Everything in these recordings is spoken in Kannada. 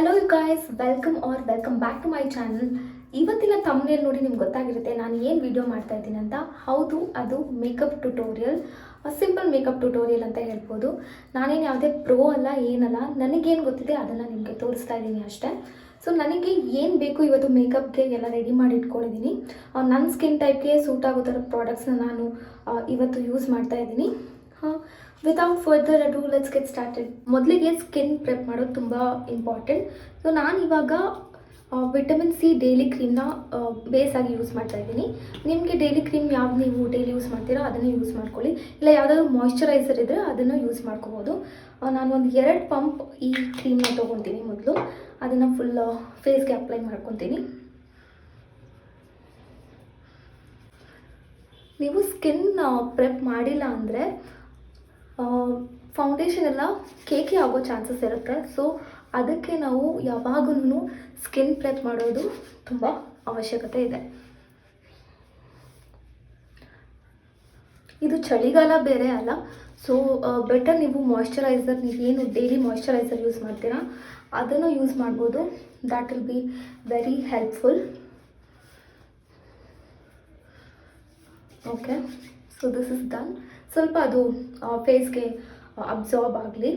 Hello you guys, welcome back to my channel. ಇವತ್ತಿನ ಥಂಬ್ನೇಲ್ ನೋಡಿ ನಿಮ್ಗೆ ಗೊತ್ತಾಗಿರುತ್ತೆ ನಾನು ಏನು ವಿಡಿಯೋ ಮಾಡ್ತಾ ಇದ್ದೀನಿ ಅಂತ. ಹೌದು, ಅದು makeup tutorial, simple makeup tutorial ಅಂತ ಹೇಳ್ಬೋದು. ನಾನೇನು ಯಾವುದೇ ಪ್ರೋ ಅಲ್ಲ, ಏನಲ್ಲ, ನನಗೇನು ಗೊತ್ತಿದೆ ಅದನ್ನು ನಿಮಗೆ ತೋರಿಸ್ತಾ ಇದ್ದೀನಿ ಅಷ್ಟೇ. ಸೊ ನನಗೆ ಏನು ಬೇಕು ಇವತ್ತು ಮೇಕಪ್ಗೆ ಎಲ್ಲ ರೆಡಿ ಮಾಡಿ ಇಟ್ಕೊಂಡಿದ್ದೀನಿ. ನನ್ನ ಸ್ಕಿನ್ ಟೈಪ್ಗೆ ಸೂಟ್ ಆಗೋ ಥರ ಪ್ರಾಡಕ್ಟ್ಸ್ನ ನಾನು ಇವತ್ತು ಯೂಸ್ ಮಾಡ್ತಾ ಇದ್ದೀನಿ. Without further ado let's get started. ಮೊದಲಿಗೆ ಸ್ಕಿನ್ ಪ್ರೆಪ್ ಮಾಡೋದು ತುಂಬ ಇಂಪಾರ್ಟೆಂಟ್. ಸೊ ನಾನು ಇವಾಗ ವಿಟಮಿನ್ ಸಿ ಡೈಲಿ ಕ್ರೀಮ್ನ ಬೇಸಾಗಿ ಯೂಸ್ ಮಾಡ್ತಾ ಇದ್ದೀನಿ. ನಿಮಗೆ ಡೈಲಿ ಕ್ರೀಮ್ ಯಾವ್ದು ನೀವು ಡೈಲಿ ಯೂಸ್ ಮಾಡ್ತೀರೋ ಅದನ್ನು ಯೂಸ್ ಮಾಡ್ಕೊಳ್ಳಿ, ಇಲ್ಲ ಯಾವುದಾದ್ರೂ ಮಾಯ್ಶ್ಚರೈಸರ್ ಇದ್ದರೆ ಅದನ್ನು ಯೂಸ್ ಮಾಡ್ಕೋಬೋದು. ನಾನು ಒಂದು 2 ಪಂಪ್ ಈ ಕ್ರೀಮ್ನ ತೊಗೊತೀನಿ. ಮೊದಲು ಅದನ್ನು ಫುಲ್ ಫೇಸ್ಗೆ ಅಪ್ಲೈ ಮಾಡ್ಕೊತೀನಿ. ನೀವು ಸ್ಕಿನ್ ಪ್ರೆಪ್ ಮಾಡಿಲ್ಲ ಅಂದರೆ ಫೌಂಡೇಶನ್ ಎಲ್ಲ ಕೇಕಿ ಆಗೋ ಚಾನ್ಸಸ್ ಇರುತ್ತೆ. ಸೊ ಅದಕ್ಕೆ ನಾವು ಯಾವಾಗೂ ಸ್ಕಿನ್ ಪ್ರೆಪ್ ಮಾಡೋದು ತುಂಬ ಅವಶ್ಯಕತೆ ಇದೆ. ಇದು ಚಳಿಗಾಲ ಬೇರೆ ಅಲ್ಲ, ಸೊ ಬೆಟರ್ ನೀವು ಮಾಯ್ಶ್ಚರೈಸರ್, ನೀವೇನು ಡೈಲಿ ಮಾಯ್ಶ್ಚರೈಸರ್ ಯೂಸ್ ಮಾಡ್ತೀರಾ ಅದನ್ನು ಯೂಸ್ ಮಾಡ್ಬೋದು. That will be very helpful. Okay, so this is done. ಸ್ವಲ್ಪ ಅದು ಫೇಸ್ಗೆ ಅಬ್ಸಾರ್ಬ್ ಆಗಲಿ.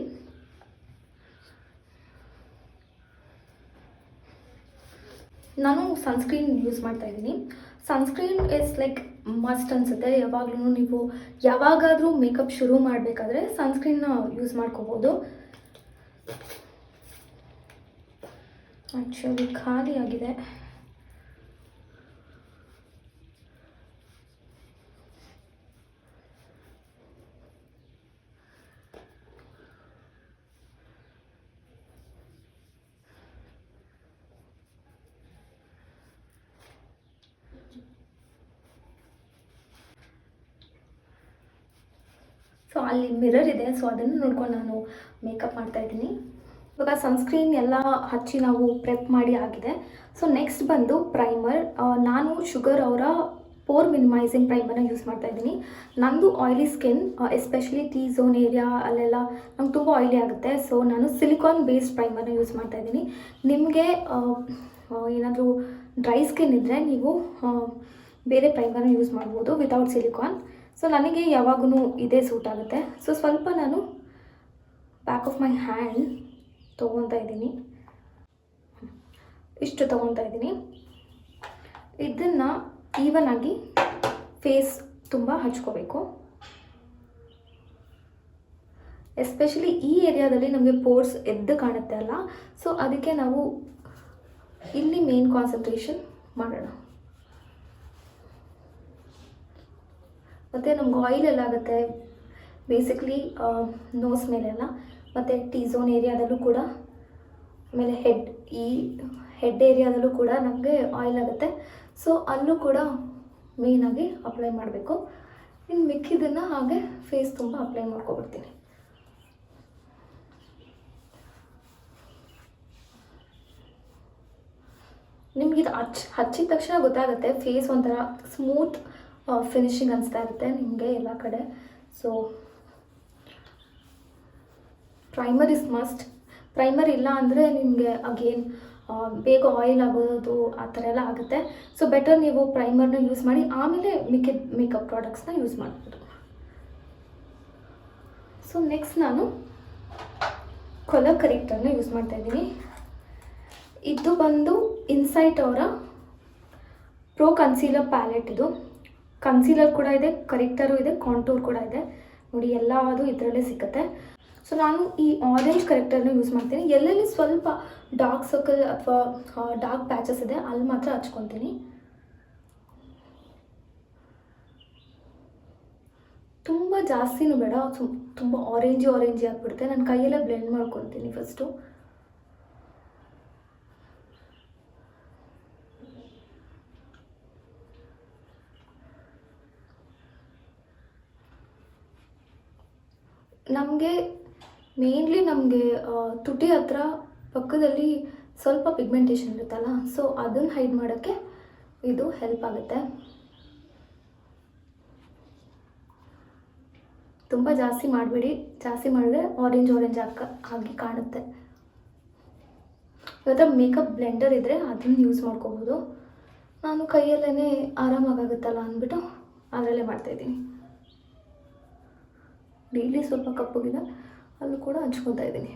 ನಾನು ಸನ್ಸ್ಕ್ರೀನ್ ಯೂಸ್ ಮಾಡ್ತಾ ಇದ್ದೀನಿ. ಸನ್ಸ್ಕ್ರೀನ್ ಇಸ್ ಲೈಕ್ ಮಸ್ಟ್ ಅನಿಸುತ್ತೆ. ಯಾವಾಗಲೂ ನೀವು ಯಾವಾಗಾದರೂ ಮೇಕಪ್ ಶುರು ಮಾಡಬೇಕಾದ್ರೆ ಸನ್ಸ್ಕ್ರೀನ್ನ ಯೂಸ್ ಮಾಡ್ಕೋಬೋದು. ಆ್ಯಕ್ಚುಲಿ ಖಾಲಿ ಆಗಿದೆ. ಸೊ ಅಲ್ಲಿ ಮಿರರ್ ಇದೆ, ಸೊ ಅದನ್ನು ನೋಡ್ಕೊಂಡು ನಾನು ಮೇಕಪ್ ಮಾಡ್ತಾಯಿದ್ದೀನಿ. ಇವಾಗ ಸನ್ಸ್ಕ್ರೀನ್ ಎಲ್ಲ ಹಚ್ಚಿ ನಾವು ಪ್ರೆಪ್ ಮಾಡಿ ಆಗಿದೆ. ಸೊ ನೆಕ್ಸ್ಟ್ ಬಂದು ಪ್ರೈಮರ್. ನಾನು ಶುಗರ್ ಅವರ ಪೋರ್ ಮಿನಿಮೈಸಿಂಗ್ ಪ್ರೈಮರ್ನ ಯೂಸ್ ಮಾಡ್ತಾಯಿದ್ದೀನಿ. ನಂದು oily skin, especially T zone area ಅಲ್ಲೆಲ್ಲ ನಂಗೆ ತುಂಬ ಆಯಿಲಿ ಆಗುತ್ತೆ. ಸೊ ನಾನು ಸಿಲಿಕಾನ್ ಬೇಸ್ಡ್ ಪ್ರೈಮರ್ನ ಯೂಸ್ ಮಾಡ್ತಾಯಿದ್ದೀನಿ. ನಿಮಗೆ ಏನಾದರೂ ಡ್ರೈ ಸ್ಕಿನ್ ಇದ್ದರೆ ನೀವು ಬೇರೆ ಪ್ರೈಮರ್ನ ಯೂಸ್ ಮಾಡ್ಬೋದು ವಿತೌಟ್ ಸಿಲಿಕಾನ್. ಸೊ ನನಗೆ ಯಾವಾಗೂ ಇದೇ ಸೂಟ್ ಆಗುತ್ತೆ. ಸೊ ಸ್ವಲ್ಪ ನಾನು ಬ್ಯಾಕ್ ಆಫ್ ಮೈ ಹ್ಯಾಂಡ್ ತೊಗೊತಾ ಇದ್ದೀನಿ, ಇಷ್ಟು ತೊಗೊತಾ ಇದ್ದೀನಿ. ಇದನ್ನು ಈವನ್ ಆಗಿ ಫೇಸ್ ತುಂಬ ಹಚ್ಕೋಬೇಕು. ಎಸ್ಪೆಷಲಿ ಈ ಏರಿಯಾದಲ್ಲಿ ನಮಗೆ ಪೋರ್ಸ್ ಎದ್ದು ಕಾಣುತ್ತೆ ಅಲ್ಲ, ಸೊ ಅದಕ್ಕೆ ನಾವು ಇಲ್ಲಿ ಮೇನ್ ಕಾನ್ಸಂಟ್ರೇಷನ್ ಮಾಡೋಣ. ಮತ್ತು ನಮ್ಗೆ ಆಯಿಲ್ ಎಲ್ಲ ಆಗುತ್ತೆ ಬೇಸಿಕ್ಲಿ ನೋಸ್ ಮೇಲೆಲ್ಲ, ಮತ್ತು ಟಿ ಝೋನ್ ಏರಿಯಾದಲ್ಲೂ ಕೂಡ, ಆಮೇಲೆ ಹೆಡ್ ಏರಿಯಾದಲ್ಲೂ ಕೂಡ ನಮಗೆ ಆಯಿಲ್ ಆಗುತ್ತೆ. ಸೊ ಅಲ್ಲೂ ಕೂಡ ಮೇಯ್ನಾಗಿ ಅಪ್ಲೈ ಮಾಡಬೇಕು. ಇನ್ನು ಮಿಕ್ಕಿದ್ದನ್ನು ಹಾಗೆ ಫೇಸ್ ತುಂಬ ಅಪ್ಲೈ ಮಾಡ್ಕೊಬಿಡ್ತೀನಿ. ನಿಮಗಿದು ಹಚ್ಚಿದ ತಕ್ಷಣ ಗೊತ್ತಾಗುತ್ತೆ, ಫೇಸ್ ಒಂಥರ ಸ್ಮೂತ್ ಫಿನಿಶಿಂಗ್ ಅನಿಸ್ತಾ ಇರುತ್ತೆ ನಿಮಗೆ ಎಲ್ಲ ಕಡೆ. So primer is must. Primer ಇಲ್ಲ ಅಂದರೆ ನಿಮಗೆ ಅಗೇನ್ ಬೇಗ ಆಯಿಲ್ ಆಗೋದು ಆ ಥರ ಎಲ್ಲ ಆಗುತ್ತೆ. ಸೊ ಬೆಟರ್ ನೀವು ಪ್ರೈಮರ್ನ ಯೂಸ್ ಮಾಡಿ ಆಮೇಲೆ ಮಿಕ್ಕಿದ ಮೇಕಪ್ ಪ್ರಾಡಕ್ಟ್ಸ್ನ ಯೂಸ್ ಮಾಡ್ಬೋದು. ಸೊ ನೆಕ್ಸ್ಟ್ ನಾನು ಕಲರ್ ಕರೆಕ್ಟರ್ನ ಯೂಸ್ ಮಾಡ್ತಾಯಿದ್ದೀನಿ. ಇದು ಬಂದು ಇನ್ಸೈಟ್ ಅವರ ಪ್ರೋ ಕನ್ಸೀಲರ್ ಪ್ಯಾಲೆಟ್. ಇದು ಕನ್ಸೀಲರ್ ಕೂಡ ಇದೆ, ಕರೆಕ್ಟರು ಇದೆ, ಕಾಂಟೂರ್ ಕೂಡ ಇದೆ. ನೋಡಿ, ಎಲ್ಲದು ಇದರಲ್ಲೇ ಸಿಗುತ್ತೆ. ಸೊ ನಾನು ಈ ಆರೆಂಜ್ ಕರೆಕ್ಟರ್ನ ಯೂಸ್ ಮಾಡ್ತೀನಿ. ಎಲ್ಲೆಲ್ಲಿ ಸ್ವಲ್ಪ ಡಾರ್ಕ್ ಸರ್ಕಲ್ ಅಥವಾ ಡಾರ್ಕ್ ಪ್ಯಾಚಸ್ ಇದೆ ಅಲ್ಲಿ ಮಾತ್ರ ಹಚ್ಕೊತೀನಿ. ತುಂಬ ಜಾಸ್ತಿನೂ ಬೇಡ, ತುಂಬ ಆರೆಂಜಿ ಆಗಿಬಿಡುತ್ತೆ. ನಾನು ಕೈಯಲ್ಲೇ ಬ್ಲೆಂಡ್ ಮಾಡ್ಕೊತೀನಿ ಫಸ್ಟು. ನಮಗೆ ಮೇನ್ಲಿ ನಮಗೆ ತುಟಿ ಹತ್ರ ಪಕ್ಕದಲ್ಲಿ ಸ್ವಲ್ಪ ಪಿಗ್ಮೆಂಟೇಷನ್ ಇರುತ್ತಲ್ಲ, ಸೊ ಅದನ್ನು ಹೈಡ್ ಮಾಡೋಕ್ಕೆ ಇದು ಹೆಲ್ಪ್ ಆಗುತ್ತೆ. ತುಂಬ ಜಾಸ್ತಿ ಮಾಡಬೇಡಿ, ಜಾಸ್ತಿ ಮಾಡಿದ್ರೆ ಆರೆಂಜ್ ಆಗಿ ಕಾಣುತ್ತೆ. ಇವತ್ತು ಮೇಕಪ್ ಬ್ಲೆಂಡರ್ ಇದ್ದರೆ ಅದನ್ನು ಯೂಸ್ ಮಾಡ್ಕೋಬೋದು. ನಾನು ಕೈಯಲ್ಲೇ ಆರಾಮಾಗುತ್ತಲ್ಲ ಅಂದ್ಬಿಟ್ಟು ಅದರಲ್ಲೇ ಮಾಡ್ತಾಯಿದ್ದೀನಿ. ಡೈಲಿ ಸ್ವಲ್ಪ ಕಪ್ಪಗಿದೆ, ಅಲ್ಲೂ ಕೂಡ ಹಂಚ್ಕೊತಾ ಇದ್ದೀನಿ.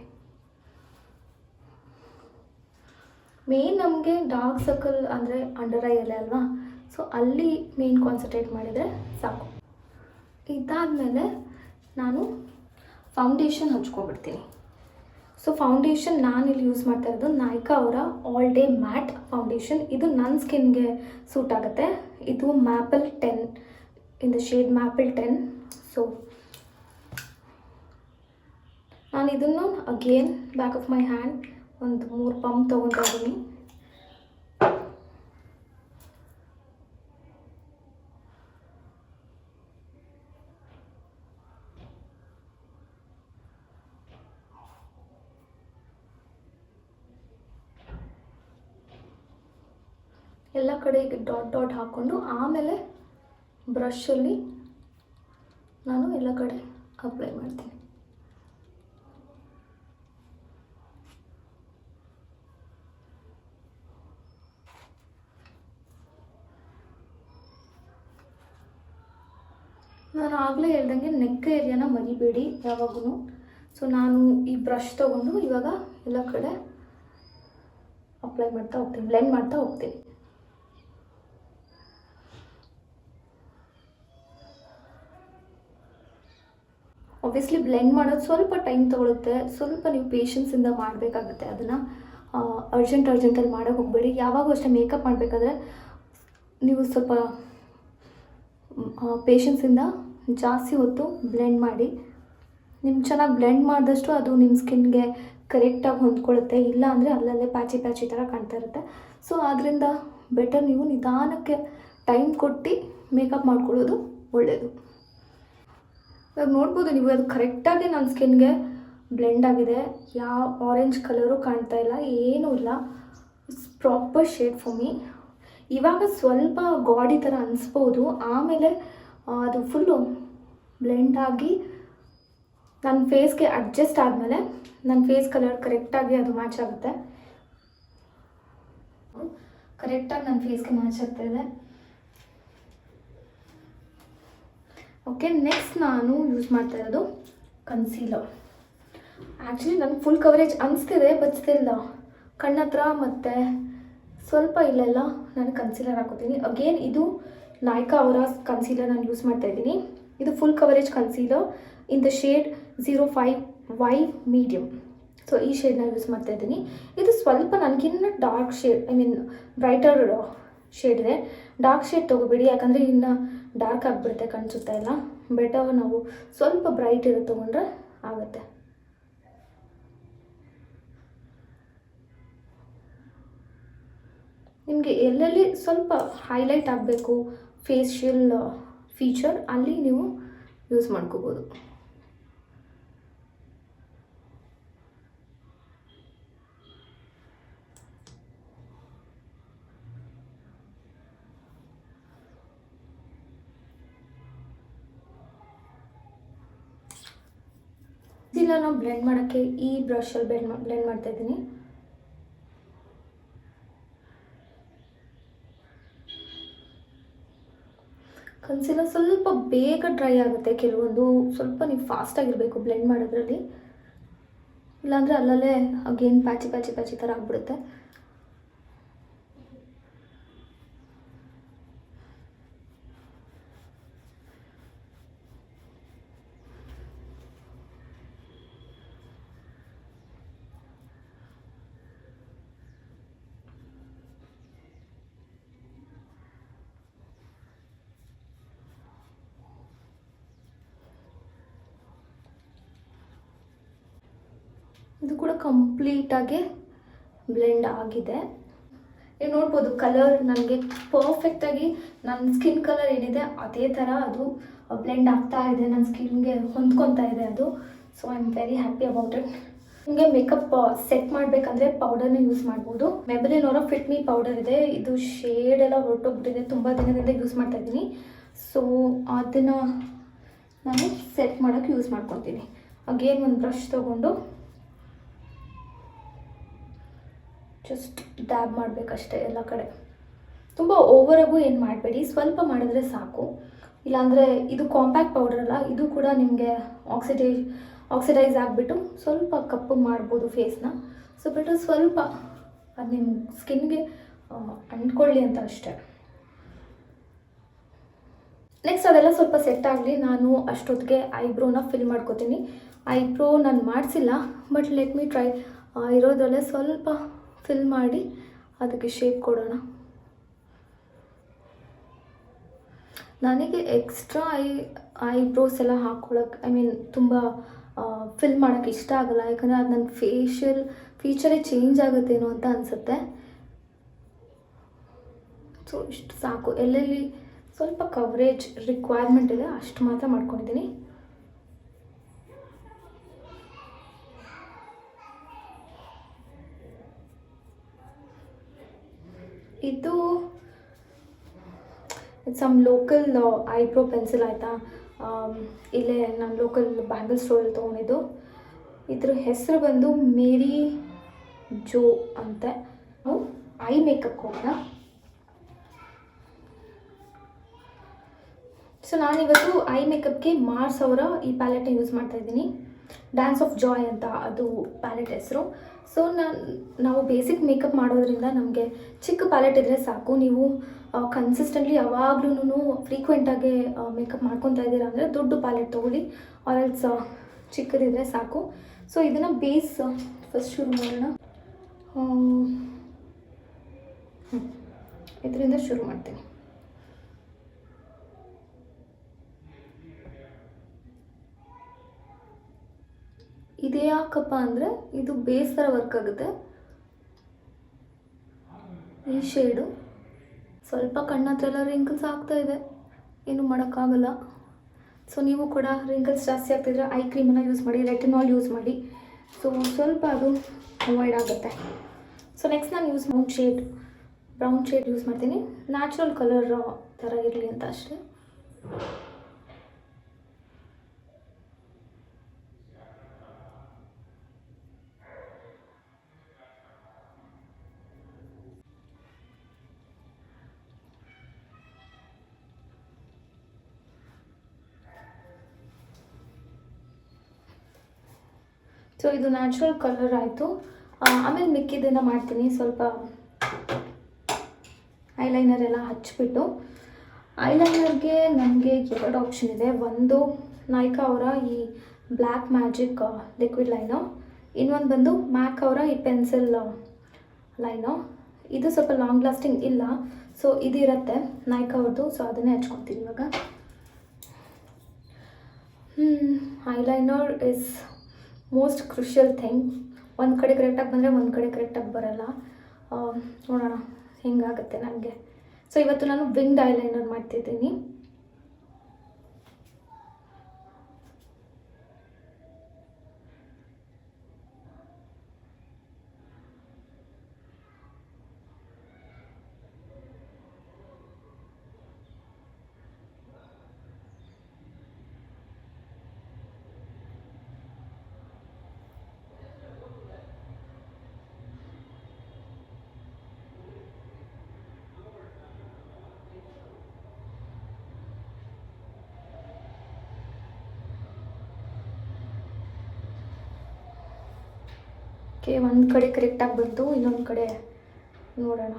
ಮೇನ್ ನಮಗೆ ಡಾರ್ಕ್ ಸರ್ಕಲ್ ಅಂದರೆ ಅಂಡರ್ ಐ ಅಲ್ಲೇ ಅಲ್ವಾ, ಸೊ ಅಲ್ಲಿ ಮೇನ್ ಕಾನ್ಸಂಟ್ರೇಟ್ ಮಾಡಿದರೆ ಸಾಕು. ಇದಾದಮೇಲೆ ನಾನು ಫೌಂಡೇಶನ್ ಹಚ್ಕೊಬಿಡ್ತೀನಿ. ಸೊ ಫೌಂಡೇಶನ್ ನಾನಿಲ್ಲಿ ಯೂಸ್ ಮಾಡ್ತಾ ಇರೋದು ನಾಯ್ಕಾ ಅವರ ಆಲ್ ಡೇ ಮ್ಯಾಟ್ ಫೌಂಡೇಶನ್. ಇದು ನನ್ನ ಸ್ಕಿನ್ಗೆ ಸೂಟ್ ಆಗುತ್ತೆ. ಇದು maple 10 in the shade maple 10. So ನಾನು ಇದನ್ನು again back of my hand ಒಂದು 3 ಪಂಪ್ ತೊಗೊತಾ ಇದ್ದೀನಿ. ಎಲ್ಲ ಕಡೆ ಈಗ ಡಾಟ್ ಡಾಟ್ ಹಾಕ್ಕೊಂಡು ಆಮೇಲೆ ಬ್ರಷಲ್ಲಿ ನಾನು ಎಲ್ಲ ಕಡೆ ಅಪ್ಲೈ ಮಾಡ್ತೀನಿ. ನಾನು ಆಗಲೇ ಹೇಳ್ದಂಗೆ ನೆಕ್ ಏರಿಯಾನ ಮರಿಬೇಡಿ ಯಾವಾಗೂ. ಸೊ ನಾನು ಈ ಬ್ರಷ್ ತೊಗೊಂಡು ಇವಾಗ ಎಲ್ಲ ಕಡೆ ಅಪ್ಲೈ ಮಾಡ್ತಾ ಹೋಗ್ತೀನಿ, ಬ್ಲೆಂಡ್ ಮಾಡ್ತಾ ಹೋಗ್ತೀನಿ. ಒಬ್ವಿಯಸ್ಲಿ ಬ್ಲೆಂಡ್ ಮಾಡೋದು ಸ್ವಲ್ಪ ಟೈಮ್ ತೊಗೊಳುತ್ತೆ, ಸ್ವಲ್ಪ ನೀವು ಪೇಷನ್ಸಿಂದ ಮಾಡಬೇಕಾಗುತ್ತೆ. ಅದನ್ನು ಅರ್ಜೆಂಟಲ್ಲಿ ಮಾಡೋಕ್ಕೆ ಹೋಗಬೇಡಿ. ಯಾವಾಗೂ ಅಷ್ಟೇ ಮೇಕಪ್ ಮಾಡಬೇಕಾದ್ರೆ ನೀವು ಸ್ವಲ್ಪ ಪೇಷನ್ಸಿಂದ ಜಾಸ್ತಿ ಹೊತ್ತು ಬ್ಲೆಂಡ್ ಮಾಡಿ. ನಿಮ್ಗೆ ಚೆನ್ನಾಗಿ ಬ್ಲೆಂಡ್ ಮಾಡಿದಷ್ಟು ಅದು ನಿಮ್ಮ ಸ್ಕಿನ್ಗೆ ಕರೆಕ್ಟಾಗಿ ಹೊಂದ್ಕೊಳ್ಳುತ್ತೆ. ಇಲ್ಲ ಅಂದರೆ ಅಲ್ಲಲ್ಲೇ ಪ್ಯಾಚಿ ಥರ ಕಾಣ್ತಾ ಇರುತ್ತೆ. ಸೊ ಆದ್ದರಿಂದ ಬೆಟರ್ ನೀವು ನಿಧಾನಕ್ಕೆ ಟೈಮ್ ಕೊಟ್ಟು ಮೇಕಪ್ ಮಾಡ್ಕೊಳ್ಳೋದು ಒಳ್ಳೆಯದು. ಇವಾಗ ನೋಡ್ಬೋದು ನೀವು, ಅದು ಕರೆಕ್ಟಾಗಿ ನನ್ನ ಸ್ಕಿನ್ಗೆ ಬ್ಲೆಂಡ್ ಆಗಿದೆ. ಯಾವ ಆರೆಂಜ್ ಕಲರು ಕಾಣ್ತಾ ಇಲ್ಲ, ಏನೂ ಇಲ್ಲ. It's proper shade for me. ಇವಾಗ ಸ್ವಲ್ಪ ಗಾಡಿ ಥರ ಅನಿಸ್ಬೋದು, ಆಮೇಲೆ ಅದು ಫುಲ್ಲು ಬ್ಲೆಂಡ್ ಆಗಿ ನನ್ನ ಫೇಸ್ಗೆ ಅಡ್ಜಸ್ಟ್ ಆದಮೇಲೆ ನನ್ನ ಫೇಸ್ ಕಲರ್ ಕರೆಕ್ಟಾಗಿ ಅದು ಮ್ಯಾಚ್ ಆಗುತ್ತೆ. ಕರೆಕ್ಟಾಗಿ ನನ್ನ ಫೇಸ್ಗೆ ಮ್ಯಾಚ್ ಆಗ್ತಾಯಿದೆ. ಓಕೆ, ನೆಕ್ಸ್ಟ್ ನಾನು ಯೂಸ್ ಮಾಡ್ತಾ ಇರೋದು ಕನ್ಸೀಲರ್. ಆ್ಯಕ್ಚುಲಿ ನನಗೆ ಫುಲ್ ಕವರೇಜ್ ಅನಿಸ್ತಿದೆ, ಬಟ್ ಸ್ಟಿಲ್ ಕಣ್ಣತ್ರ ಮತ್ತು ಸ್ವಲ್ಪ ಇಲ್ಲೆಲ್ಲ ನಾನು ಕನ್ಸೀಲರ್ ಹಾಕೋತೀನಿ. ಅಗೇನ್ ಇದು ನಾಯ್ಕಾ ಅವರ ಕನ್ಸೀಲರ್ ನಾನು ಯೂಸ್ ಮಾಡ್ತಾ ಇದ್ದೀನಿ. ಇದು full coverage concealer in the shade 05Y medium. So ಈ ಶೇಡ್ನ ಯೂಸ್ ಮಾಡ್ತಾ ಇದ್ದೀನಿ. ಇದು ಸ್ವಲ್ಪ ನನಗಿನ್ನ ಡಾರ್ಕ್ ಶೇಡ್, ಬ್ರೈಟರ್ ಶೇಡ್ ಇದೆ. ಡಾರ್ಕ್ ಶೇಡ್ ತೊಗೋಬೇಡಿ, ಯಾಕಂದರೆ ಇನ್ನು ಡಾರ್ಕ್ ಆಗಿಬಿಡುತ್ತೆ ಕಾಣಿಸುತ್ತಾ ಇಲ್ಲ. ಬೆಟರ್ ನಾವು ಸ್ವಲ್ಪ ಬ್ರೈಟ್ ಇರೋ ತೊಗೊಂಡ್ರೆ ಆಗುತ್ತೆ. ನಿಮಗೆ ಎಲ್ಲೆಲ್ಲಿ ಸ್ವಲ್ಪ ಹೈಲೈಟ್ ಆಗಬೇಕು ಫೇಶಿಯಲ್ ಫೀಚರ್, ಅಲ್ಲಿ ನೀವು ಯೂಸ್ ಮಾಡ್ಕೋಬೋದು. ಇಲ್ಲ, ನಾವು ಬ್ಲೆಂಡ್ ಮಾಡೋಕ್ಕೆ ಈ ಬ್ರಷಲ್ಲಿ ಬ್ಲೆಂಡ್ ಮಾಡ್ತಾ ಇದ್ದೀನಿ. ಕನ್ಸೀಲರ್ ಸ್ವಲ್ಪ ಬೇಗ ಡ್ರೈ ಆಗುತ್ತೆ, ಕೆಲವೊಂದು ಸ್ವಲ್ಪ ನೀವು ಫಾಸ್ಟಾಗಿರಬೇಕು ಬ್ಲೆಂಡ್ ಮಾಡೋದ್ರಲ್ಲಿ, ಇಲ್ಲಾಂದರೆ ಅಲ್ಲಲ್ಲೇ ಅಗೇನ್ ಪ್ಯಾಚಿ ಥರ ಆಗಿಬಿಡುತ್ತೆ. ಇದು ಕೂಡ ಕಂಪ್ಲೀಟಾಗಿ ಬ್ಲೆಂಡ್ ಆಗಿದೆ. ನೀವು ನೋಡ್ಬೋದು ಕಲರ್ ನನಗೆ ಪರ್ಫೆಕ್ಟಾಗಿ ನನ್ನ ಸ್ಕಿನ್ ಕಲರ್ ಏನಿದೆ ಅದೇ ಥರ ಅದು ಬ್ಲೆಂಡ್ ಆಗ್ತಾ ಇದೆ, ನನ್ನ ಸ್ಕಿನ್ಗೆ ಹೊಂದ್ಕೊತಾ ಇದೆ ಅದು. So I am very happy about it. ನಿಮಗೆ ಮೇಕಪ್ ಸೆಟ್ ಮಾಡಬೇಕಂದ್ರೆ ಪೌಡರ್ನ ಯೂಸ್ ಮಾಡ್ಬೋದು. ಮೆಬಲಿನ್ ಅವರ ಫಿಟ್ ಮೀ ಪೌಡರ್ ಇದೆ. ಇದು ಶೇಡ್ ಎಲ್ಲ ಹೊರಟೋಗ್ಬಿಟ್ಟಿದೆ, ತುಂಬ ದಿನದಿಂದ ಯೂಸ್ ಮಾಡ್ತಾ ಇದ್ದೀನಿ. ಸೊ ಅದನ್ನು ನಾನು ಸೆಟ್ ಮಾಡೋಕ್ಕೆ ಯೂಸ್ ಮಾಡ್ಕೊತೀನಿ. ಅಗೇನ್ ಒಂದು ಬ್ರಷ್ ತೊಗೊಂಡು ಜಸ್ಟ್ ಡ್ಯಾಬ್ ಮಾಡಬೇಕಷ್ಟೇ ಎಲ್ಲ ಕಡೆ. ತುಂಬ ಓವರಾಗೂ ಏನು ಮಾಡಬೇಡಿ, ಸ್ವಲ್ಪ ಮಾಡಿದ್ರೆ ಸಾಕು. ಇಲ್ಲಾಂದರೆ ಇದು ಕಾಂಪ್ಯಾಕ್ಟ್ ಪೌಡರ್ ಅಲ್ಲ, ಇದು ಕೂಡ ನಿಮಗೆ ಆಕ್ಸಿಡೈಸ್ ಆಗಿಬಿಟ್ಟು ಸ್ವಲ್ಪ ಕಪ್ಪು ಮಾಡ್ಬೋದು ಫೇಸ್ನ. ಸೊ ಬಿಟ್ಟು ಸ್ವಲ್ಪ ಅದು ನಿಮ್ಮ ಸ್ಕಿನ್ಗೆ ಅಂಟ್ಕೊಳ್ಳಿ ಅಂತ ಅಷ್ಟೇ. ನೆಕ್ಸ್ಟ್ ಅದೆಲ್ಲ ಸ್ವಲ್ಪ ಸೆಟ್ ಆಗಲಿ, ನಾನು ಅಷ್ಟೊತ್ತಿಗೆ ಐಬ್ರೋನ ಫಿಲ್ ಮಾಡ್ಕೋತೀನಿ. ಐಬ್ರೋ ನಾನು ಮಾಡಿಸಿಲ್ಲ, ಬಟ್ ಲೆಟ್ ಮೀ ಟ್ರೈ. ಇರೋದ್ರಲ್ಲೇ ಸ್ವಲ್ಪ ಫಿಲ್ ಮಾಡಿ ಅದಕ್ಕೆ ಶೇಪ್ ಕೊಡೋಣ. ನನಗೆ ಎಕ್ಸ್ಟ್ರಾ ಐಬ್ರೋಸ್ ಎಲ್ಲ ಹಾಕ್ಕೊಳಕ್ಕೆ ತುಂಬ ಫಿಲ್ ಮಾಡೋಕ್ಕೆ ಇಷ್ಟ ಆಗಲ್ಲ, ಯಾಕಂದರೆ ಅದು ನನ್ನ ಫೇಶಿಯಲ್ ಫೀಚರೇ ಚೇಂಜ್ ಆಗುತ್ತೇನೋ ಅಂತ ಅನಿಸುತ್ತೆ. ಸೊ ಇಷ್ಟು ಸಾಕು. ಎಲ್ಲೆಲ್ಲಿ ಸ್ವಲ್ಪ ಕವರೇಜ್ ರಿಕ್ವೈರ್ಮೆಂಟ್ ಇದೆ ಅಷ್ಟು ಮಾತ್ರ ಮಾಡ್ಕೊಂಡಿದ್ದೀನಿ. ಇದು ಸಮ್ ಲೋಕಲ್ ಐಬ್ರೋ ಪೆನ್ಸಿಲ್ ಆಯಿತಾ, ಇಲ್ಲೇ ನಾನು ಲೋಕಲ್ ಬ್ಯಾಂಗಲ್ ಸ್ಟೋರಲ್ಲಿ ತೊಗೊಂಡಿದ್ದು. ಇದ್ರ ಹೆಸರು ಬಂದು ಮೇರಿ ಜೋ ಅಂತೆ. ಐ ಮೇಕಪ್ ಹೋಗೋಣ. ಸೊ ನಾನಿವತ್ತು ಐ ಮೇಕಪ್ಗೆ ಮಾರ್ಸ್ ಅವರ ಈ ಪ್ಯಾಲೆಟ್ನ ಯೂಸ್ ಮಾಡ್ತಾಯಿದ್ದೀನಿ. ಡ್ಯಾನ್ಸ್ ಆಫ್ ಜಾಯ್ ಅಂತ ಅದು ಪ್ಯಾಲೆಟ್ ಹೆಸರು. ಸೊ ನಾವು ಬೇಸಿಕ್ ಮೇಕಪ್ ಮಾಡೋದ್ರಿಂದ ನಮಗೆ ಚಿಕ್ಕ ಪ್ಯಾಲೆಟ್ ಇದ್ದರೆ ಸಾಕು. ನೀವು ಕನ್ಸಿಸ್ಟೆಂಟ್ಲಿ ಯಾವಾಗ್ಲೂ ಫ್ರೀಕ್ವೆಂಟಾಗಿ ಮೇಕಪ್ ಮಾಡ್ಕೊತಾ ಇದ್ದೀರಾ ಅಂದರೆ ದೊಡ್ಡ ಪ್ಯಾಲೆಟ್ ತೊಗೊಳ್ಳಿ, ಆರಲ್ಸ್ ಚಿಕ್ಕದಿದ್ರೆ ಸಾಕು. ಸೊ ಇದನ್ನು ಬೇಸ್ ಫಸ್ಟ್ ಶುರು ಮಾಡೋಣ. ಇದರಿಂದ ಶುರು ಮಾಡ್ತೀನಿ. ಇದೇ ಯಾಕಪ್ಪ ಅಂದರೆ ಇದು ಬೇಸ್ ಥರ ವರ್ಕ್ ಆಗುತ್ತೆ. ಈ ಶೇಡು ಸ್ವಲ್ಪ ಕಣ್ಣತ್ರ ಎಲ್ಲ ರಿಂಕಲ್ಸ್ ಆಗ್ತಾಯಿದೆ, ಏನು ಮಾಡೋಕ್ಕಾಗಲ್ಲ. ಸೊ ನೀವು ಕೂಡ ರಿಂಕಲ್ಸ್ ಜಾಸ್ತಿ ಆಗ್ತಿದ್ರೆ ಐ ಕ್ರೀಮನ್ನು ಯೂಸ್ ಮಾಡಿ, ರೆಟಿನಾಲ್ ಯೂಸ್ ಮಾಡಿ. ಸೊ ಸ್ವಲ್ಪ ಅದು ಅವಾಯ್ಡ್ ಆಗುತ್ತೆ. ಸೊ ನೆಕ್ಸ್ಟ್ ನಾನು ಯೂಸ್ ಬ್ರೌನ್ ಶೇಡ್ ಯೂಸ್ ಮಾಡ್ತೀನಿ. ನ್ಯಾಚುರಲ್ ಕಲರ್ ಥರ ಇರಲಿ ಅಂತ ಅಷ್ಟೇ. ಸೊ ಇದು ನ್ಯಾಚುರಲ್ ಕಲರ್ ಆಯಿತು. ಆಮೇಲೆ ಮಿಕ್ಕಿದ್ದನ್ನು ಮಾಡ್ತೀನಿ. ಸ್ವಲ್ಪ ಐಲೈನರ್ ಎಲ್ಲ ಹಚ್ಚಿಬಿಟ್ಟು, ಐಲೈನರ್ಗೆ ನನಗೆ 2 ಆಪ್ಷನ್ ಇದೆ. ಒಂದು ನಾಯ್ಕಾ ಅವರ ಈ ಬ್ಲ್ಯಾಕ್ ಮ್ಯಾಜಿಕ್ ಲಿಕ್ವಿಡ್ ಲೈನು, ಇನ್ನೊಂದು ಬಂದು ಮ್ಯಾಕ್ ಅವರ ಈ ಪೆನ್ಸಿಲ್ ಲೈನು. ಇದು ಸ್ವಲ್ಪ ಲಾಂಗ್ ಲಾಸ್ಟಿಂಗ್ ಇಲ್ಲ, ಸೊ ಇದಿರುತ್ತೆ ನಾಯ್ಕಾ ಅವ್ರದ್ದು. ಸೊ ಅದನ್ನೇ ಹಚ್ಕೊತೀನಿ ಇವಾಗ. Eyeliner is most crucial thing. ಒಂದು ಕಡೆ ಕರೆಕ್ಟಾಗಿ ಬಂದರೆ ಒಂದು ಕಡೆ ಕರೆಕ್ಟಾಗಿ ಬರೋಲ್ಲ. ನೋಡೋಣ ಹೆಂಗಾಗುತ್ತೆ ನನಗೆ. ಸೊ ಇವತ್ತು ನಾನು ವಿಂಗ್ಡ್ ಐಲೈನರ್ ಮಾಡ್ತಿದ್ದೀನಿ. ಓಕೆ, ಒಂದು ಕಡೆ ಕರೆಕ್ಟಾಗಿ ಬಂತು, ಇನ್ನೊಂದು ಕಡೆ ನೋಡೋಣ.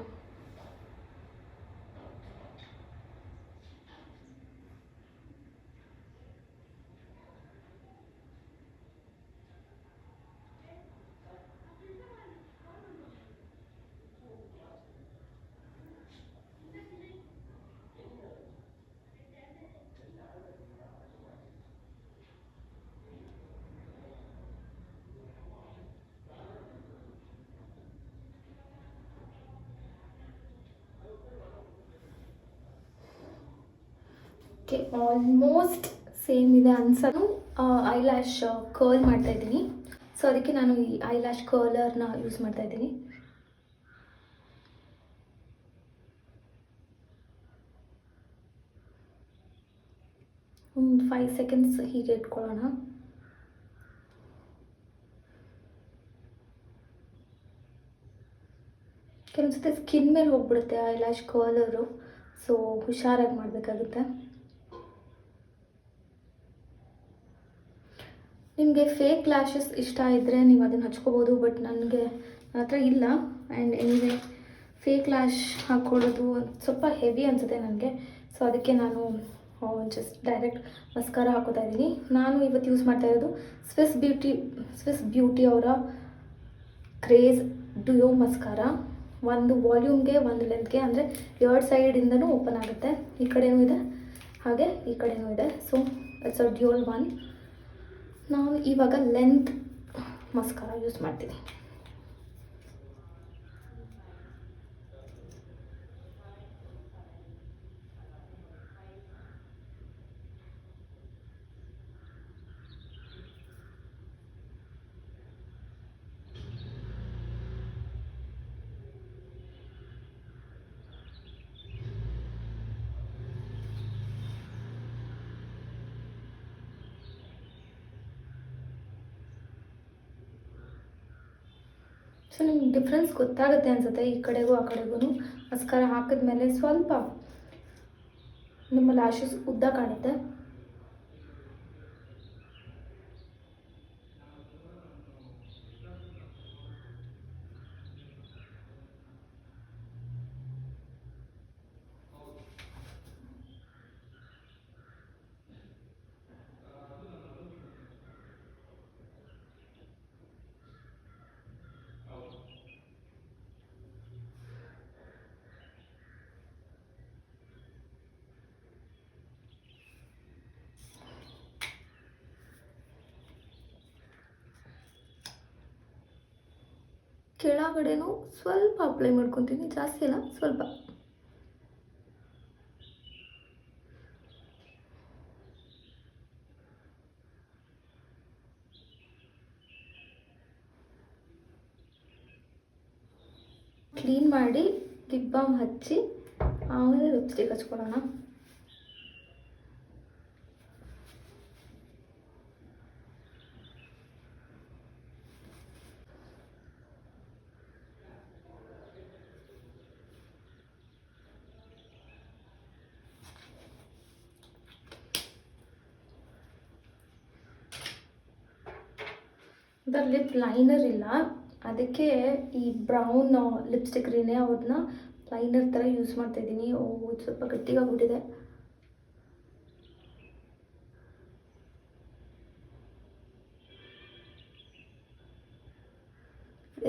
ಓಕೆ, ಆಲ್ಮೋಸ್ಟ್ ಸೇಮ್ ಇದೆ ಅನ್ಸೋದು. ಐಲ್ಯಾಶ್ ಕರ್ಲ್ ಮಾಡ್ತಾಯಿದ್ದೀನಿ. ಸೊ ಅದಕ್ಕೆ ನಾನು ಈ ಐಲ್ಯಾಶ್ ಕರ್ಲರ್ನ ಯೂಸ್ ಮಾಡ್ತಾಯಿದ್ದೀನಿ. ಒಂದು 5 ಸೆಕೆಂಡ್ಸ್ ಹೀಗೆ ಇಟ್ಕೊಳ್ಳೋಣ. ಕೆಲವೊಂದು ಸತಿ ಸ್ಕಿನ್ ಮೇಲೆ ಹೋಗ್ಬಿಡುತ್ತೆ ಐಲ್ಯಾಶ್ ಕರ್ಲರು, ಸೊ ಹುಷಾರಾಗಿ ಮಾಡಬೇಕಾಗುತ್ತೆ. ನಿಮಗೆ ಫೇಕ್ ಲ್ಯಾಶಸ್ ಇಷ್ಟ ಇದ್ದರೆ ನೀವು ಅದನ್ನು ಹಚ್ಕೋಬೋದು, ಬಟ್ ನನ್ನ ಹತ್ರ ಇಲ್ಲ. ಆ್ಯಂಡ್ ಎನಿವೆ ಫೇಕ್ ಲ್ಯಾಶ್ ಹಾಕ್ಕೊಳ್ಳೋದು ಸ್ವಲ್ಪ ಹೆವಿ ಅನಿಸುತ್ತೆ ನನಗೆ, ಸೊ ಅದಕ್ಕೆ ನಾನು ಜಸ್ಟ್ ಡೈರೆಕ್ಟ್ ಮಸ್ಕಾರ ಹಾಕೋತಾ ಇದ್ದೀನಿ. ನಾನು ಇವತ್ತು ಯೂಸ್ ಮಾಡ್ತಾ ಇರೋದು ಸ್ವಿಸ್ ಬ್ಯೂಟಿ ಅವರ ಕ್ರೇಜ್ ಡುಯೋ ಮಸ್ಕಾರ. ಒಂದು ವಾಲ್ಯೂಮ್ಗೆ ಒಂದು ಲೆಂತ್ಗೆ, ಅಂದರೆ 2 ಸೈಡಿಂದನೂ ಓಪನ್ ಆಗುತ್ತೆ. ಈ ಕಡೆಯೂ ಇದೆ ಹಾಗೆ ಈ ಕಡೆಯೂ ಇದೆ, so it's a dual one. ನಾವು ಇವಾಗ ಲೆಂತ್ ಮಸ್ಕಾರ ಯೂಸ್ ಮಾಡ್ತೀನಿ. ಸೊ ನಿಮ್ಗೆ ಡಿಫ್ರೆನ್ಸ್ ಗೊತ್ತಾಗುತ್ತೆ ಅನಿಸುತ್ತೆ, ಈ ಕಡೆಗೂ ಆ ಕಡೆಗೂ ಮಸ್ಕಾರ ಹಾಕಿದ್ಮೇಲೆ ಸ್ವಲ್ಪ ನಿಮ್ಮ ಲ್ಯಾಶಸ್ ಉದ್ದ ಕಾಣುತ್ತೆ. ಕೆಳಗಡೆನೂ ಸ್ವಲ್ಪ ಅಪ್ಲೈ ಮಾಡ್ಕೊತೀನಿ, ಜಾಸ್ತಿ ಇಲ್ಲ, ಸ್ವಲ್ಪ. ಕ್ಲೀನ್ ಮಾಡಿ ಲಿಪ್ ಬಾಮ್ ಹಚ್ಚಿ ಆಮೇಲೆ ಲಿಪ್ಸ್ಟಿಕ್ ಹಚ್ಕೊಳ್ಳೋಣ. ಅದರ ಲಿಪ್ ಲೈನರ್ ಇಲ್ಲ, ಅದಕ್ಕೆ ಈ ಬ್ರೌನ್ ಲಿಪ್ಸ್ಟಿಕ್ ರೀನೇ ಅವ್ರನ್ನ ಲೈನರ್ ಥರ ಯೂಸ್ ಮಾಡ್ತಾಯಿದ್ದೀನಿ. ಇದು ಸ್ವಲ್ಪ ಗಟ್ಟಿಗಾಗ್ಬಿಟ್ಟಿದೆ.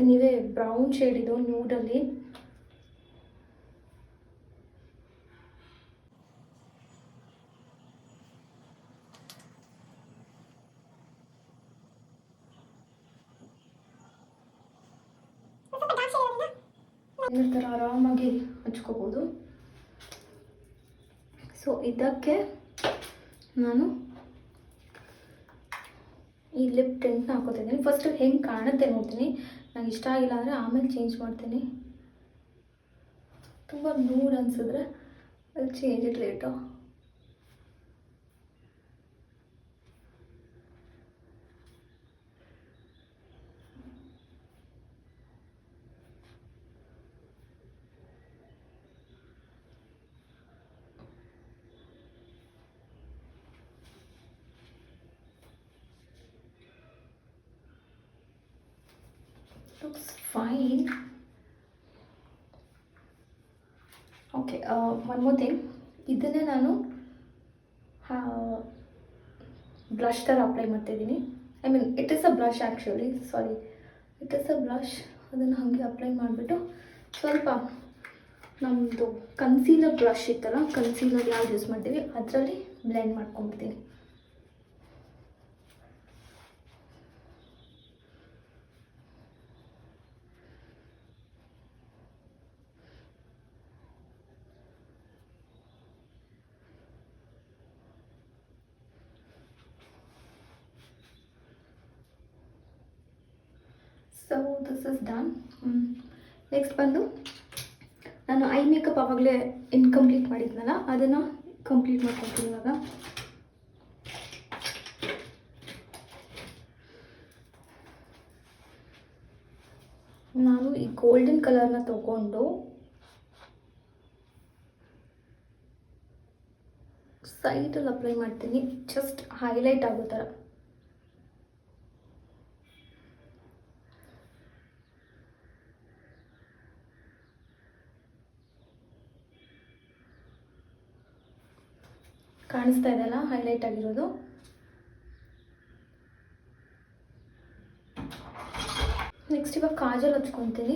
ನೀವೇ ಬ್ರೌನ್ ಶೇಡ್ ಇದು ನ್ಯೂಡಲ್ಲಿ. ಈ ಥರ ಆರಾಮಾಗಿ ಹಚ್ಕೋಬೋದು. ಸೊ ಇದಕ್ಕೆ ನಾನು ಈ ಲಿಪ್ ಟಿಂಟ್ನ ಹಾಕೋತಿದ್ದೀನಿ. ಫಸ್ಟ್ ಹೆಂಗೆ ಕಾಣುತ್ತೆ ನೋಡ್ತೀನಿ, ನಂಗೆ ಇಷ್ಟ ಆಗಿಲ್ಲ ಅಂದರೆ ಆಮೇಲೆ ಚೇಂಜ್ ಮಾಡ್ತೀನಿ. ತುಂಬ ನ್ಯೂಡ್ ಅನಿಸಿದ್ರೆ ಅಲ್ಲಿ change it late. Looks fine. Okay, one more thing. ಇದನ್ನೇ ನಾನು ಬ್ಲಷ್ ಥರ ಅಪ್ಲೈ ಮಾಡ್ತಾಯಿದ್ದೀನಿ. I mean it is a blush actually, sorry, it is a blush. ಅದನ್ನು ಹಾಗೆ ಅಪ್ಲೈ ಮಾಡಿಬಿಟ್ಟು ಸ್ವಲ್ಪ ನಮ್ಮದು ಕನ್ಸೀಲರ್ ಬ್ಲಷ್ ಇತ್ತಲ್ಲ, ಕನ್ಸೀಲರ್ ಯಾವ್ದು ಯೂಸ್ ಮಾಡ್ತೀವಿ ಅದರಲ್ಲಿ ಬ್ಲೆಂಡ್ ಮಾಡ್ಕೊಂಡ್ಬಿಡ್ತೀನಿ. So this is done. Next ಬಂದು ನಾನು ಐ ಮೇಕಪ್ ಆವಾಗಲೇ ಇನ್ಕಂಪ್ಲೀಟ್ ಮಾಡಿದ್ನಲ್ಲ, ಅದನ್ನು ಕಂಪ್ಲೀಟ್ ಮಾಡ್ಕೊಳ್ತೀನಿ ಇವಾಗ. ನಾನು ಈ ಗೋಲ್ಡನ್ ಕಲರ್ನ ತಗೊಂಡು ಸೈಡಲ್ಲಿ ಅಪ್ಲೈ ಮಾಡ್ತೀನಿ, ಜಸ್ಟ್ ಹೈಲೈಟ್ ಆಗೋ ಥರ. ಕಾಣಿಸ್ತಾ ಇದೆಯಲ್ಲ ಹೈಲೈಟ್ ಆಗಿರೋದು. ನೆಕ್ಸ್ಟ್ ಇವಾಗ ಕಾಜಲ್ ಹಚ್ಕೊತೀನಿ.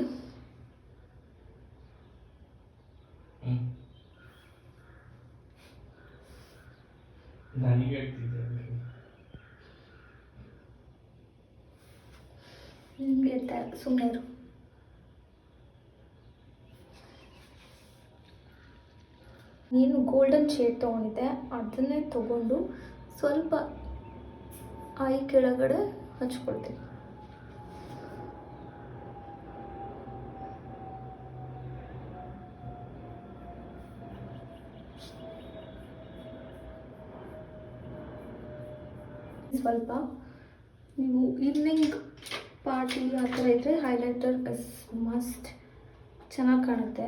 ನಿಮಗೆ ಸುಮ್ಮನೆ ಇರು. ನೀನು ಗೋಲ್ಡನ್ ಶೇಡ್ ತೊಗೊಂಡಿದ್ದೆ, ಅದನ್ನೇ ತಗೊಂಡು ಸ್ವಲ್ಪ ಐ ಕೆಳಗಡೆ ಹಚ್ಕೊಳ್ತೀನಿ. ಸ್ವಲ್ಪ ನೀವು ಈವ್ನಿಂಗ್ ಪಾರ್ಟಿ ಆ ಥರ ಇದ್ದರೆ ಹೈಲೈಟರ್ ಇಸ್ ಮಸ್ಟ್, ಚೆನ್ನಾಗಿ ಕಾಣುತ್ತೆ.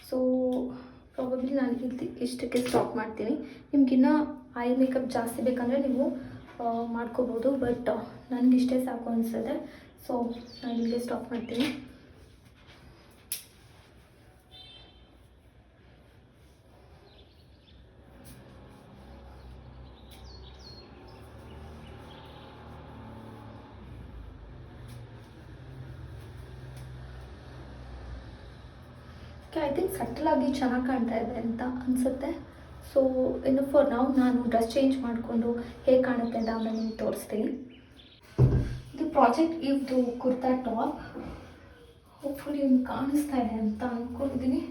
ಸೊ ಪ್ರಾಬಬ್ಲಿ ನಾನು ಇಷ್ಟಕ್ಕೆ ಸ್ಟಾಪ್ ಮಾಡ್ತೀನಿ. ನಿಮಗಿನ್ನ ಐ ಮೇಕಪ್ ಜಾಸ್ತಿ ಬೇಕಂದರೆ ನೀವು ಮಾಡ್ಕೋಬೋದು, ಬಟ್ ನನಗಿಷ್ಟೇ ಸಾಕು ಅನಿಸುತ್ತೆ. ಸೊ ನಾನು ಇಲ್ಲಿಗೆ ಸ್ಟಾಪ್ ಮಾಡ್ತೀನಿ. ಐ ಥಿಂಕ್ ಸಟ್ಲಾಗಿ ಚೆನ್ನಾಗಿ ಕಾಣ್ತಾ ಇದೆ ಅಂತ ಅನಿಸುತ್ತೆ. ಸೊ ಇನ್ನು ಫಾರ್ ನಾವು ನಾನು ಡ್ರೆಸ್ ಚೇಂಜ್ ಮಾಡಿಕೊಂಡು ಹೇಗೆ ಕಾಣುತ್ತೆ ಅಂತ ಆಮೇಲೆ ನಿಮ್ಗೆ ತೋರಿಸ್ತೀನಿ. ಇದು ಪ್ರಾಜೆಕ್ಟ್ ಇದು ಕುರ್ತಾ ಟಾಪ್. ಹೋಪ್ಫುಲಿ ನಿಮ್ಗೆ ಕಾಣಿಸ್ತಾ ಇದೆ ಅಂತ ಅಂದ್ಕೊಂಡಿದ್ದೀನಿ.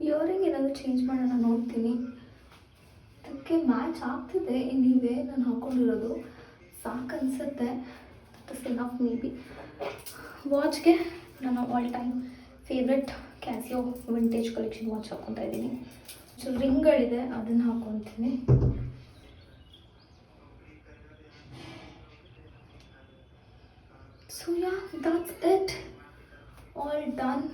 ಇಯರಿಂಗ್ ಏನಾದರೂ ಚೇಂಜ್ ಮಾಡೋಣ ನೋಡ್ತೀನಿ. ಅದಕ್ಕೆ ಮ್ಯಾಚ್ ಆಗ್ತಿದೆ ನೀವೇ ನಾನು ಹಾಕ್ಕೊಂಡಿರೋದು ಸಾಕು ಅನಿಸುತ್ತೆ. That's enough maybe. ವಾಚ್ಗೆ ನನ್ನ all time favourite Casio vintage collection watch ಹಾಕ್ಕೊತಾ ಇದ್ದೀನಿ. ರಿಂಗ್ಗಳಿದೆ ಅದನ್ನು ಹಾಕ್ಕೊತೀನಿ. So yeah, that's it, all done.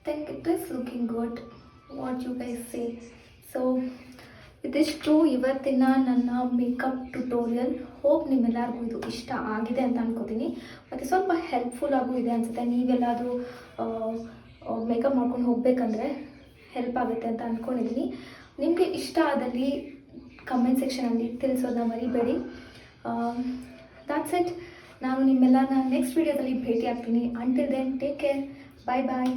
think it is looking good. What you guys say? So ಇದಿಷ್ಟು ಇವತ್ತಿನ ನನ್ನ ಮೇಕಪ್ ಟ್ಯುಟೋರಿಯಲ್. ಹೋಪ್ ನಿಮ್ಮೆಲ್ಲರಿಗೂ ಇದು ಇಷ್ಟ ಆಗಿದೆ ಅಂತ ಅನ್ಕೋತೀನಿ, ಮತ್ತು ಸ್ವಲ್ಪ ಹೆಲ್ಪ್ಫುಲ್ ಆಗೂ ಇದೆ ಅನಿಸುತ್ತೆ. ನೀವೆಲ್ಲಾದರೂ ಮೇಕಪ್ ಮಾಡ್ಕೊಂಡು ಹೋಗಬೇಕಂದ್ರೆ ಹೆಲ್ಪ್ ಆಗುತ್ತೆ ಅಂತ ಅಂದ್ಕೊಂಡಿದ್ದೀನಿ. ನಿಮಗೆ ಇಷ್ಟ ಆದಲ್ಲಿ ಕಮೆಂಟ್ ಸೆಕ್ಷನಲ್ಲಿ ತಿಳಿಸೋದನ್ನ ಮರಿಬೇಡಿ. That's it. ನಾನು ನಿಮ್ಮೆಲ್ಲನ ನೆಕ್ಸ್ಟ್ ವೀಡಿಯೋದಲ್ಲಿ ಭೇಟಿ ಆಗ್ತೀನಿ. Until then take care. Bye ಬಾಯ್.